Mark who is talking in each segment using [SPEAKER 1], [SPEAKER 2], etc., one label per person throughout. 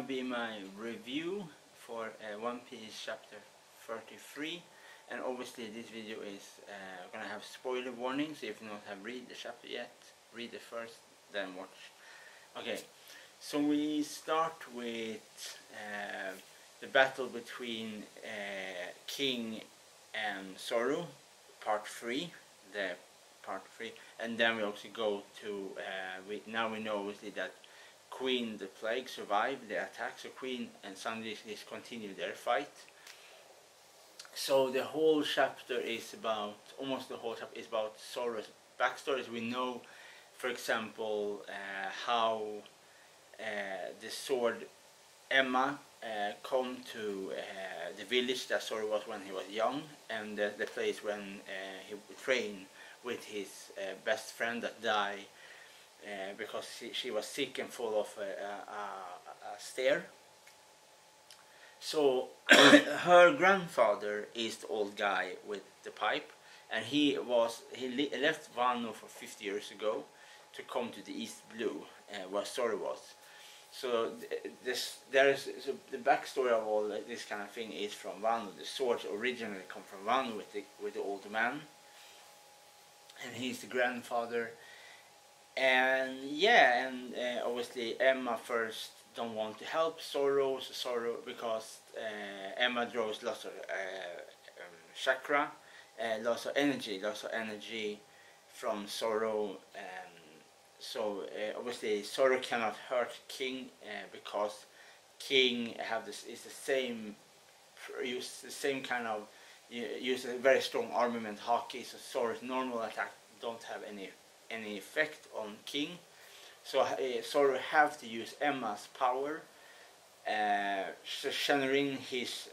[SPEAKER 1] be my review for One Piece chapter 33, and obviously this video is gonna have spoiler warnings. If you not have read the chapter yet, read it first, then watch. Okay, so we start with the battle between King and Zoro, part 3, and then we also go to now we know obviously that Queen the Plague survived the attack, so Queen and Sanji is continue their fight. So the whole chapter is about, almost the whole chapter is about Zoro's backstories. We know, for example, how the sword Emma come to the village that Zoro was when he was young, and the place when he trained with his best friend that died because she was sick and full of a stare. So her grandfather is the old guy with the pipe, and he left Wano for 50 years ago to come to the East Blue, where Zoro was. So the backstory of all this kind of thing is from Wano. The swords originally come from Wano with the old man, and he's the grandfather. And yeah, and obviously Emma first don't want to help Zoro, because Emma draws lots of chakra, lots of energy from Zoro. So obviously Zoro cannot hurt King because King is the same, use the same kind of, use a very strong armament haki. So Zoro's normal attack don't have any effect on King. So Zoro have to use Emma's power, channeling his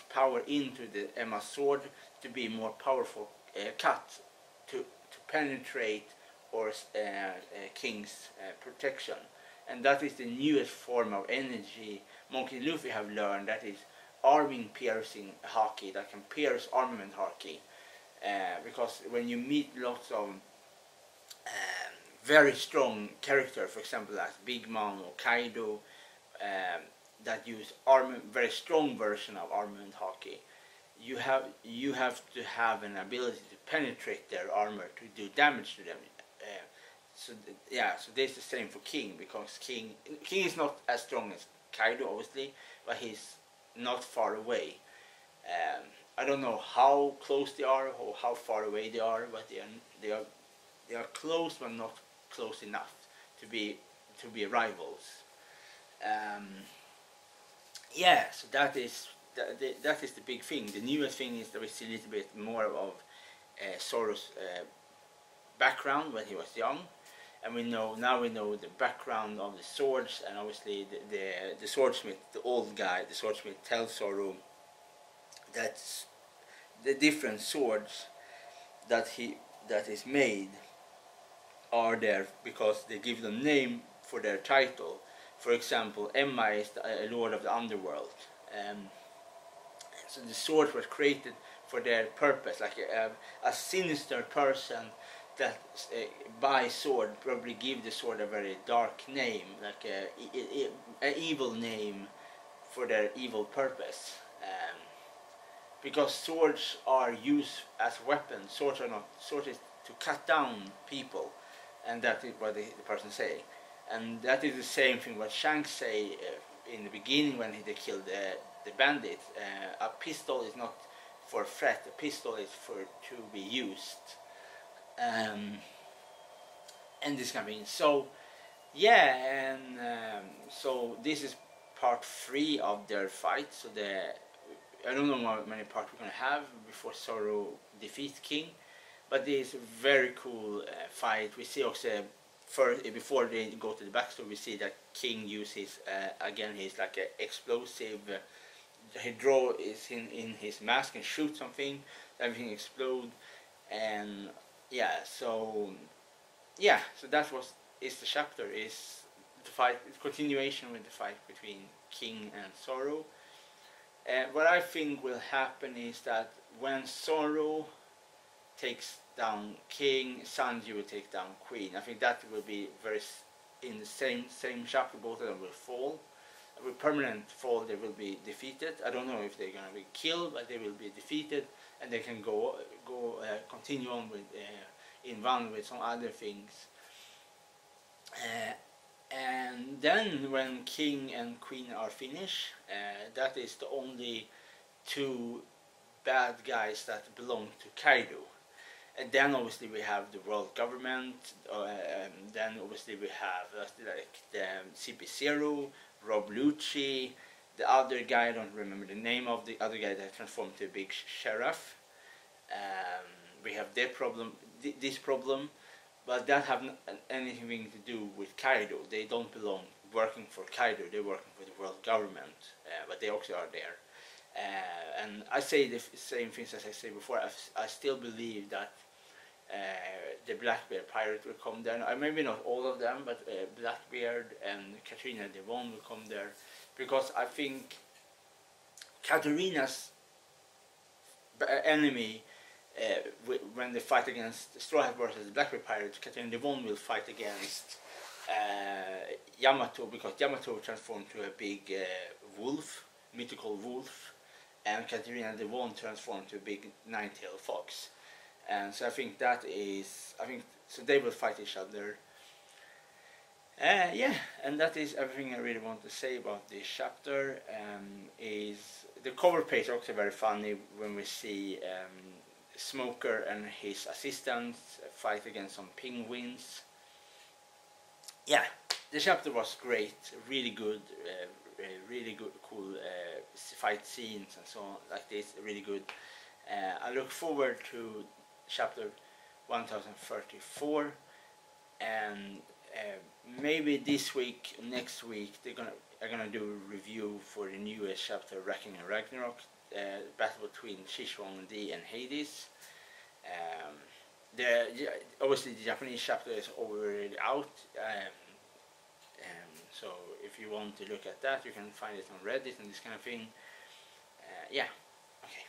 [SPEAKER 1] power into the Emma sword to be more powerful cut to penetrate or King's protection. And that is the newest form of energy Monkey Luffy have learned, that is arming piercing haki, that can pierce armament haki. Because when you meet lots of very strong character, for example like Big Mom or Kaido, that use very strong version of armament haki, you have to have an ability to penetrate their armor to do damage to them. So this is the same for King, because King is not as strong as Kaido obviously, but he's not far away. I don't know how close they are or how far away they are, but they are close but not close enough to be rivals. Yeah, so that is the big thing. The newest thing is that we see a little bit more of Zoro's background when he was young, and now we know the background of the swords, and obviously the swordsmith, the old guy, the swordsmith tells Zoro that the different swords that is made are there because they give them name for their title. For example, Emma is the Lord of the Underworld. So the swords were created for their purpose, like a sinister person that buys sword probably give the sword a very dark name, like an evil name for their evil purpose. Because swords are used as weapons. Swords is to cut down people, and that is what the person say. And that is the same thing what Shanks say in the beginning when they killed the bandit. A pistol is not for threat. A pistol is to be used. And this kind of thing. So yeah, and so this is part 3 of their fight. So I don't know how many parts we're gonna have before Zoro defeats King, but it's a very cool fight. We see also first, before they go to the backstory, we see that King uses again his like explosive. He draw is in his mask and shoot something, everything explode, and yeah. So that is the chapter, is the fight, continuation with the fight between King and Zoro. And what I think will happen is that when Zoro takes down King, Sanji will take down Queen. I think that will be in the same chapter. Both of them will fall. with permanent fall they will be defeated. I don't know if they're gonna be killed, but they will be defeated, and they can continue on with in one with some other things. And then when king and queen are finished, that is the only two bad guys that belong to Kaido. And then obviously we have the world government, then obviously we have like the CP0, Rob Lucci, the other guy, I don't remember the name of the other guy that transformed to a big sheriff. We have their problem, this problem, but that have anything to do with Kaido. They don't belong working for Kaido, they're working for the world government, but they also are there. And I say the same things as I said before. I still believe that the Blackbeard pirate will come there. Maybe not all of them, but Blackbeard and Katrina Devon will come there, because I think Katarina's enemy, when they fight against Straw Hat versus the Blackbeard pirates, Katrina Devon will fight against Yamato, because Yamato transformed to a big wolf, mythical wolf, and Katarina Devon transformed to a big nine-tailed fox. And so I think so they will fight each other. Yeah, and that is everything I really want to say about this chapter. Is the cover page also very funny when we see Smoker and his assistants fight against some penguins. Yeah, the chapter was great, really good, cool fight scenes and so on like this, really good. I look forward to chapter 1034, and maybe this week, next week, I'm gonna do a review for the newest chapter, Wrecking and Ragnarok, battle between Shishuang D and Hades. Obviously the Japanese chapter is already out, so if you want to look at that, you can find it on Reddit and this kind of thing. Yeah, okay.